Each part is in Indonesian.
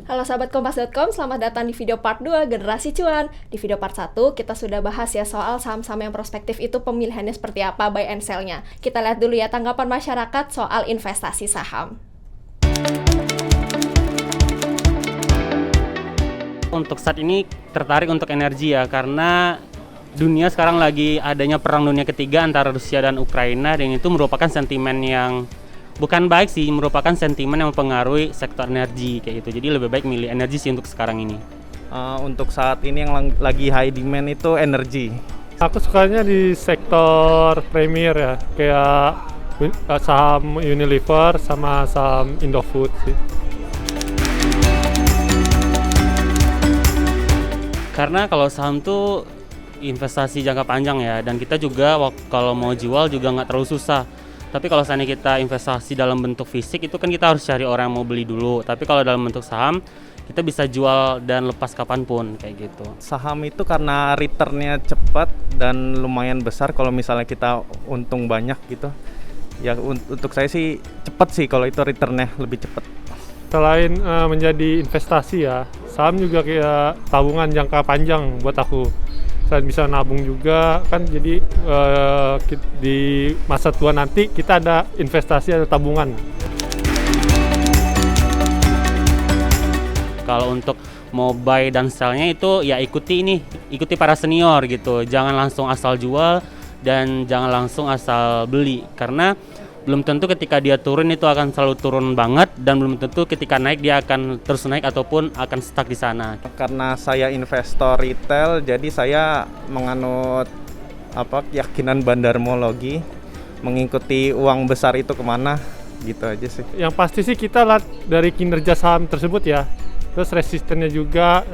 Halo sahabat Kompas.com, selamat datang di video part 2 Generasi Cuan. Di video part 1 kita sudah bahas ya soal saham-saham yang prospektif itu pemilihannya seperti apa, buy and sell-nya. Kita lihat dulu ya tanggapan masyarakat soal investasi saham. Untuk saat ini tertarik untuk energi ya, karena dunia sekarang lagi adanya perang dunia ketiga antara Rusia dan Ukraina, dan itu merupakan sentimen yang bukan baik sih, merupakan sentimen yang mempengaruhi sektor energi kayak gitu. Jadi lebih baik milih energi sih untuk sekarang ini. Untuk saat ini yang lagi high demand itu energi. Aku sukanya di sektor premier ya, kayak saham Unilever sama saham Indofood sih. Karena kalau saham tuh investasi jangka panjang ya, dan kita juga kalau mau jual juga nggak terlalu susah. Tapi kalau seandainya kita investasi dalam bentuk fisik itu kan kita harus cari orang yang mau beli dulu. Tapi kalau dalam bentuk saham kita bisa jual dan lepas kapanpun kayak gitu. Saham itu karena returnnya cepat dan lumayan besar kalau misalnya kita untung banyak gitu. Ya untuk saya sih cepat sih kalau itu returnnya lebih cepat. Selain menjadi investasi ya, saham juga kayak tabungan jangka panjang buat aku. Selain bisa nabung juga kan, jadi di masa tua nanti kita ada investasi, ada tabungan. Kalau untuk mau buy dan sell-nya itu ya ikuti para senior gitu. Jangan langsung asal jual dan jangan langsung asal beli, karena belum tentu ketika dia turun itu akan selalu turun banget, dan belum tentu ketika naik dia akan terus naik ataupun akan stuck di sana. Karena saya investor retail, jadi saya menganut keyakinan bandarmologi, mengikuti uang besar itu kemana, gitu aja sih. Yang pasti sih kita lihat dari kinerja saham tersebut ya, terus resistennya juga,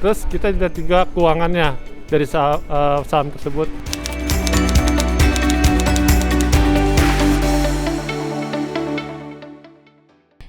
terus kita lihat juga keuangannya dari saham tersebut.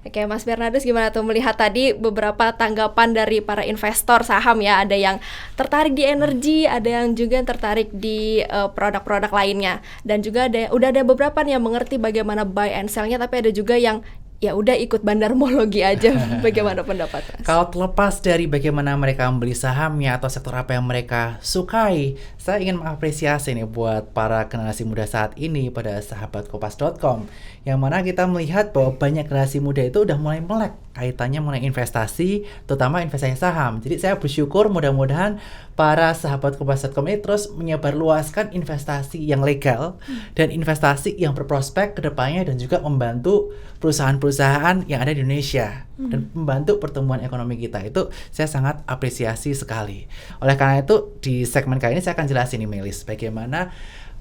Oke, Mas Bernardus gimana tuh melihat tadi beberapa tanggapan dari para investor saham ya? Ada yang tertarik di energi, ada yang juga tertarik di produk-produk lainnya. Dan juga udah ada beberapa nih yang mengerti bagaimana buy and sell-nya, tapi ada juga yang ya udah ikut bandarmologi aja. Bagaimana pendapat Mas? Kalau terlepas dari bagaimana mereka membeli sahamnya atau sektor apa yang mereka sukai, saya ingin mengapresiasi nih buat para generasi muda saat ini pada sahabat Kompas.com, yang mana kita melihat bahwa banyak generasi muda itu udah mulai melek kaitannya mengenai investasi, terutama investasi saham. Jadi saya bersyukur mudah-mudahan para sahabat Kompas.com ini terus menyebarluaskan investasi yang legal dan investasi yang berprospek ke depannya, dan juga membantu perusahaan-perusahaan yang ada di Indonesia dan membantu pertumbuhan ekonomi kita. Itu saya sangat apresiasi sekali. Oleh karena itu di segmen kali ini saya akan jelasin nih Melis, bagaimana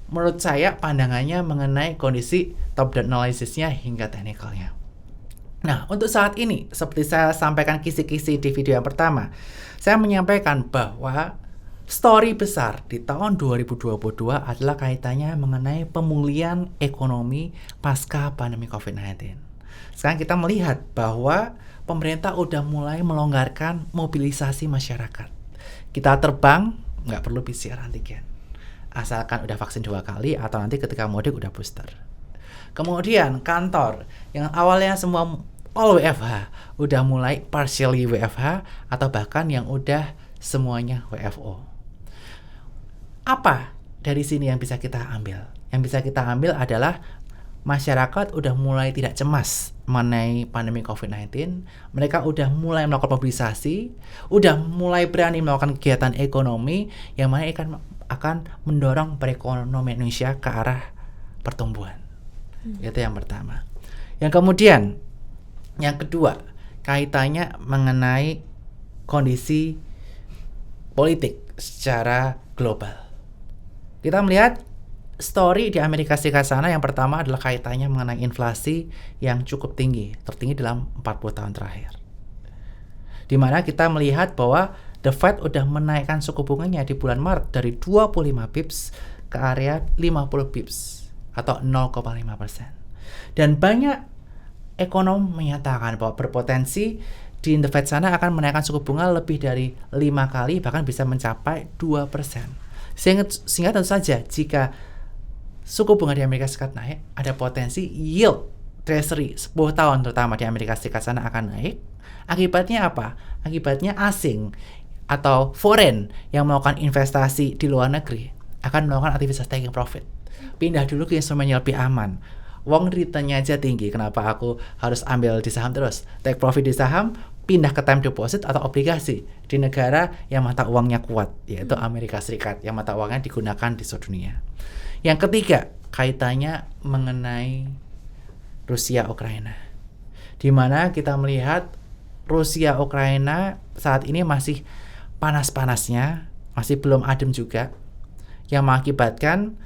menurut saya pandangannya mengenai kondisi top down analisisnya hingga teknikalnya. Nah, untuk saat ini seperti saya sampaikan kisi-kisi di video yang pertama, saya menyampaikan bahwa story besar di tahun 2022 adalah kaitannya mengenai pemulihan ekonomi pasca pandemi COVID-19. Sekarang kita melihat bahwa pemerintah udah mulai melonggarkan mobilisasi masyarakat. Kita terbang, nggak perlu PCR antigen, asalkan udah vaksin 2 kali atau nanti ketika mudik udah booster. Kemudian kantor yang awalnya semua all WFH udah mulai partially WFH atau bahkan yang udah semuanya WFO. Apa dari sini yang bisa kita ambil? Yang bisa kita ambil adalah masyarakat udah mulai tidak cemas mengenai pandemi COVID-19. Mereka udah mulai melakukan mobilisasi, udah mulai berani melakukan kegiatan ekonomi yang mana akan mendorong perekonomian Indonesia ke arah pertumbuhan. Itu yang pertama. Yang kedua, kaitannya mengenai kondisi politik secara global. Kita melihat story di Amerika Serikat sana, yang pertama adalah kaitannya mengenai inflasi yang cukup tinggi, tertinggi dalam 40 tahun terakhir. Di mana kita melihat bahwa The Fed udah menaikkan suku bunganya di bulan Maret dari 25 pips ke area 50 pips atau 0,5%. Dan banyak ekonom menyatakan bahwa berpotensi di The Fed sana akan menaikkan suku bunga lebih dari 5 kali, bahkan bisa mencapai 2%. Sehingga tentu saja jika suku bunga di Amerika Serikat naik, ada potensi yield treasury 10 tahun terutama di Amerika Serikat sana akan naik, Akibatnya apa? Akibatnya asing atau foreign yang melakukan investasi di luar negeri akan melakukan aktivitas taking profit. Pindah dulu ke instrumen yang lebih aman. Wong returnnya aja tinggi, kenapa aku harus ambil di saham terus? Take profit di saham, pindah ke time deposit atau obligasi di negara yang mata uangnya kuat, yaitu Amerika Serikat, yang mata uangnya digunakan di seluruh dunia. Yang ketiga, kaitannya mengenai Rusia Ukraina, di mana kita melihat Rusia Ukraina saat ini masih panas-panasnya, masih belum adem juga, yang mengakibatkan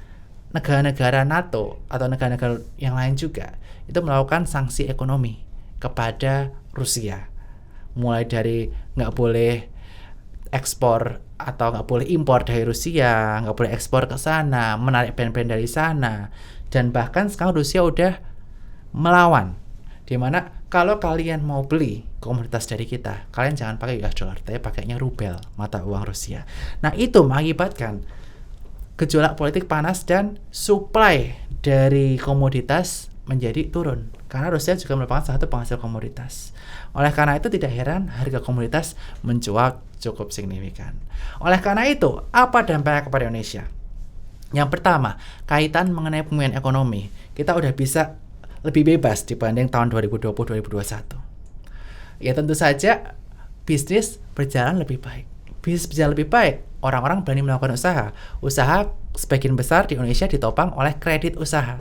negara-negara NATO atau negara-negara yang lain juga itu melakukan sanksi ekonomi kepada Rusia, mulai dari nggak boleh ekspor atau nggak boleh impor dari Rusia, nggak boleh ekspor ke sana, menarik brand-brand dari sana, dan bahkan sekarang Rusia udah melawan, dimana kalau kalian mau beli komoditas dari kita, kalian jangan pakai US dollar, tapi pakainya rubel, mata uang Rusia. Nah, itu mengakibatkan gejolak politik panas dan supply dari komoditas menjadi turun, karena Rusia juga merupakan salah satu penghasil komoditas. Oleh karena itu tidak heran harga komoditas mencuat cukup signifikan. Oleh karena itu, apa dampaknya kepada Indonesia? Yang pertama, kaitan mengenai pemulihan ekonomi. Kita udah bisa lebih bebas dibanding tahun 2020-2021. Ya tentu saja bisnis berjalan lebih baik. Bisnis berjalan lebih baik, orang-orang berani melakukan usaha. Usaha sebagian besar di Indonesia ditopang oleh kredit usaha.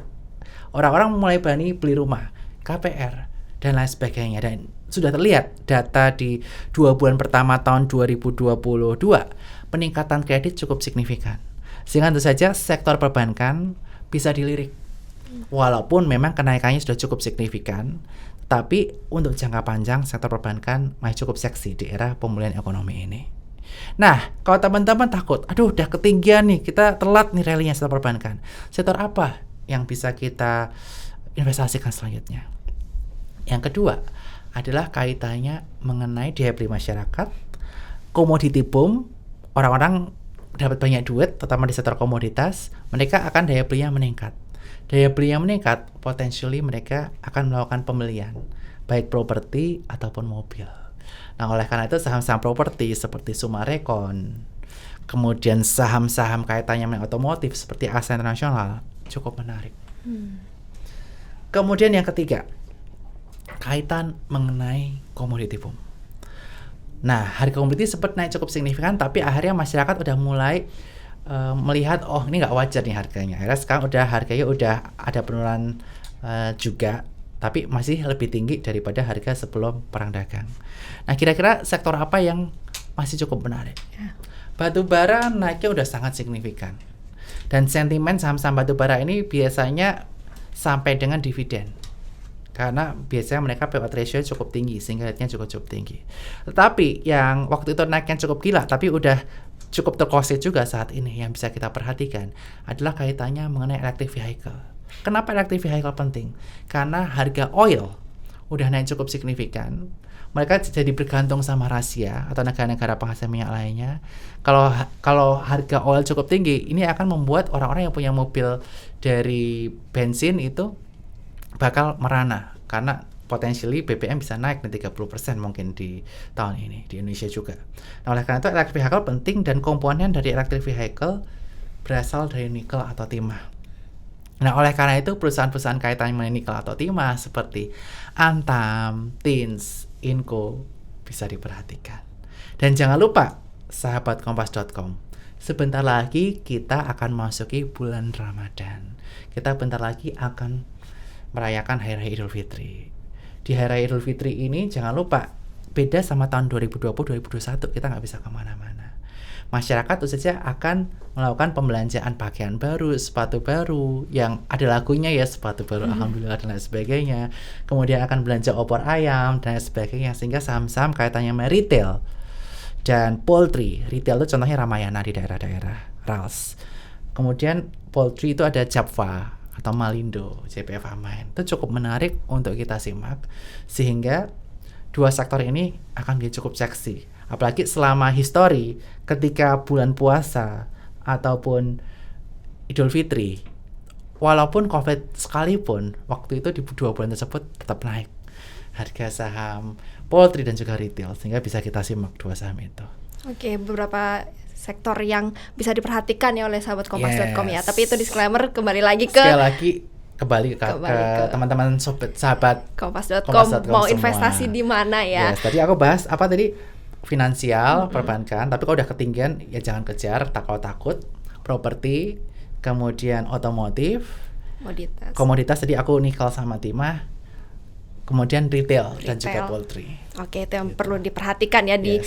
Orang-orang mulai berani beli rumah, KPR, dan lain sebagainya. Dan sudah terlihat data di 2 bulan pertama tahun 2022, peningkatan kredit cukup signifikan. Sehingga tentu saja sektor perbankan bisa dilirik. Walaupun memang kenaikannya sudah cukup signifikan, tapi untuk jangka panjang sektor perbankan masih cukup seksi di era pemulihan ekonomi ini. Nah, kalau teman-teman takut, aduh udah ketinggian nih, kita telat nih rally-nya sektor perbankan. Sektor apa yang bisa kita investasikan selanjutnya? Yang kedua adalah kaitannya mengenai daya beli masyarakat, commodity boom, orang-orang dapat banyak duit, terutama di sektor komoditas, mereka akan daya belinya meningkat. Daya beli yang meningkat, potentially mereka akan melakukan pembelian, baik properti ataupun mobil. Nah, oleh karena itu saham-saham properti seperti Sumarekon, kemudian saham-saham kaitannya dengan otomotif seperti Asa Internasional cukup menarik. Kemudian yang ketiga, kaitan mengenai komoditi boom. Nah, harga komoditi sempat naik cukup signifikan, tapi akhirnya masyarakat udah mulai melihat, oh ini nggak wajar nih harganya. Akhirnya sekarang harganya udah ada penurunan juga, tapi masih lebih tinggi daripada harga sebelum perang dagang. Nah, kira-kira sektor apa yang masih cukup menarik? Batu bara naiknya udah sangat signifikan. Dan sentimen saham-saham batu bara ini biasanya sampai dengan dividen. Karena biasanya mereka payout ratio cukup tinggi, sehingga rate-nya cukup tinggi. Tetapi yang waktu itu naiknya cukup gila, tapi udah cukup terkoset juga saat ini, yang bisa kita perhatikan adalah kaitannya mengenai electric vehicle. Kenapa electric vehicle penting? Karena harga oil udah naik cukup signifikan. Mereka jadi bergantung sama Rusia atau negara-negara penghasil minyak lainnya. Kalau harga oil cukup tinggi, ini akan membuat orang-orang yang punya mobil dari bensin itu bakal merana, karena potentially BBM bisa naik nih 30% mungkin di tahun ini di Indonesia juga. Nah, oleh karena itu electric vehicle penting, dan komponen dari electric vehicle berasal dari nikel atau timah. Nah, oleh karena itu perusahaan-perusahaan kaitannya dengan nikel atau timah seperti Antam, Tins, Inco bisa diperhatikan. Dan jangan lupa sahabat kompas.com, sebentar lagi kita akan memasuki bulan Ramadan. Kita bentar lagi akan merayakan Hari Raya Idul Fitri. Di Hari Raya Idul Fitri ini jangan lupa, beda sama tahun 2020-2021 kita nggak bisa kemana-mana. Masyarakat tentu saja akan melakukan pembelanjaan pakaian baru, sepatu baru, yang ada lagunya ya, sepatu baru alhamdulillah dan lain sebagainya. Kemudian akan belanja opor ayam dan lain sebagainya, sehingga saham-saham kaitannya sama retail dan poultry. Retail itu contohnya Ramayana di daerah-daerah Rals. Kemudian poultry itu ada Japfa atau Malindo, JPF Amain. Itu cukup menarik untuk kita simak, sehingga dua sektor ini akan menjadi cukup seksi. Apalagi selama histori, ketika bulan puasa ataupun Idul Fitri, walaupun COVID sekalipun, waktu itu di 2 bulan tersebut tetap naik. Harga saham poultry dan juga retail, sehingga bisa kita simak dua saham itu. Oke, beberapa sektor yang bisa diperhatikan ya oleh sahabat kompas.com ya. Yes. Tapi itu disclaimer, kembali lagi ke Sekali lagi kembali ke teman-teman sahabat kompas.com mau semua. investasi di mana ya. Yes, tadi aku bahas apa tadi? Finansial, perbankan, tapi kalau udah ketinggian ya jangan kejar, takut, properti, kemudian otomotif, komoditas tadi aku nikel sama timah, kemudian retail dan juga poultry. Oke, itu yang perlu diperhatikan ya di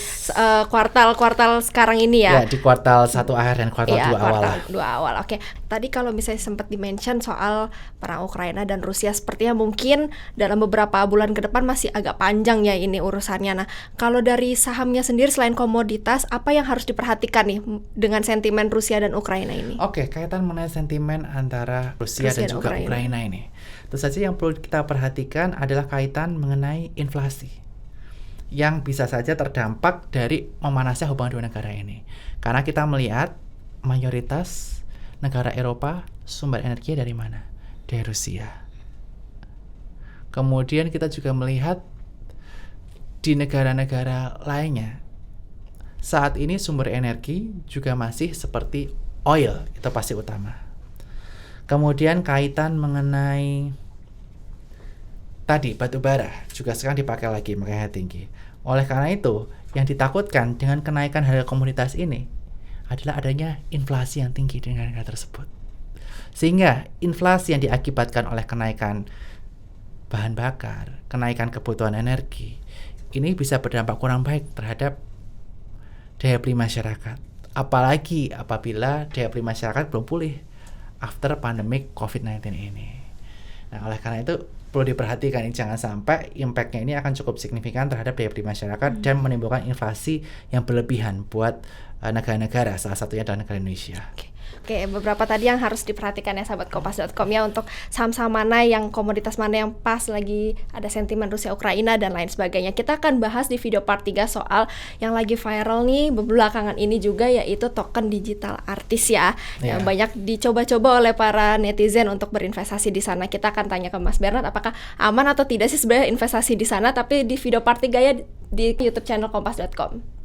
kuartal-kuartal sekarang ini ya. Ya, di kuartal 1 akhir dan kuartal 2 awal. Kuartal 2 awal. Oke. Tadi kalau misalnya sempat di-mention soal perang Ukraina dan Rusia, sepertinya mungkin dalam beberapa bulan ke depan masih agak panjang ya ini urusannya. Nah, kalau dari sahamnya sendiri selain komoditas, apa yang harus diperhatikan nih dengan sentimen Rusia dan Ukraina ini? Oke, kaitan mengenai sentimen antara Rusia dan juga Ukraina ini. Tentu saja yang perlu kita perhatikan adalah kaitan mengenai inflasi yang bisa saja terdampak dari memanasnya hubungan dua negara ini. Karena kita melihat mayoritas negara Eropa sumber energi dari mana? Dari Rusia. Kemudian kita juga melihat di negara-negara lainnya saat ini sumber energi juga masih seperti oil, itu pasti utama. Kemudian kaitan mengenai tadi batu bara juga sekarang dipakai lagi, makanya tinggi. Oleh karena itu, yang ditakutkan dengan kenaikan harga komoditas ini adalah adanya inflasi yang tinggi di negara tersebut. Sehingga inflasi yang diakibatkan oleh kenaikan bahan bakar, kenaikan kebutuhan energi, ini bisa berdampak kurang baik terhadap daya beli masyarakat. Apalagi apabila daya beli masyarakat belum pulih after pandemic COVID-19 ini. Nah, oleh karena itu perlu diperhatikan, jangan sampai impact-nya ini akan cukup signifikan terhadap daya beli masyarakat dan menimbulkan inflasi yang berlebihan buat negara-negara, salah satunya adalah negara Indonesia. Oke, beberapa tadi yang harus diperhatikan ya sahabat kompas.com ya, untuk saham-saham mana yang komoditas mana yang pas lagi ada sentimen Rusia Ukraina dan lain sebagainya. Kita akan bahas di video part 3 soal yang lagi viral nih belakangan ini juga, yaitu token digital artis ya. Yang banyak dicoba-coba oleh para netizen untuk berinvestasi di sana. Kita akan tanya ke Mas Bernard apakah aman atau tidak sih sebenarnya investasi di sana, tapi di video part 3 ya di YouTube channel kompas.com.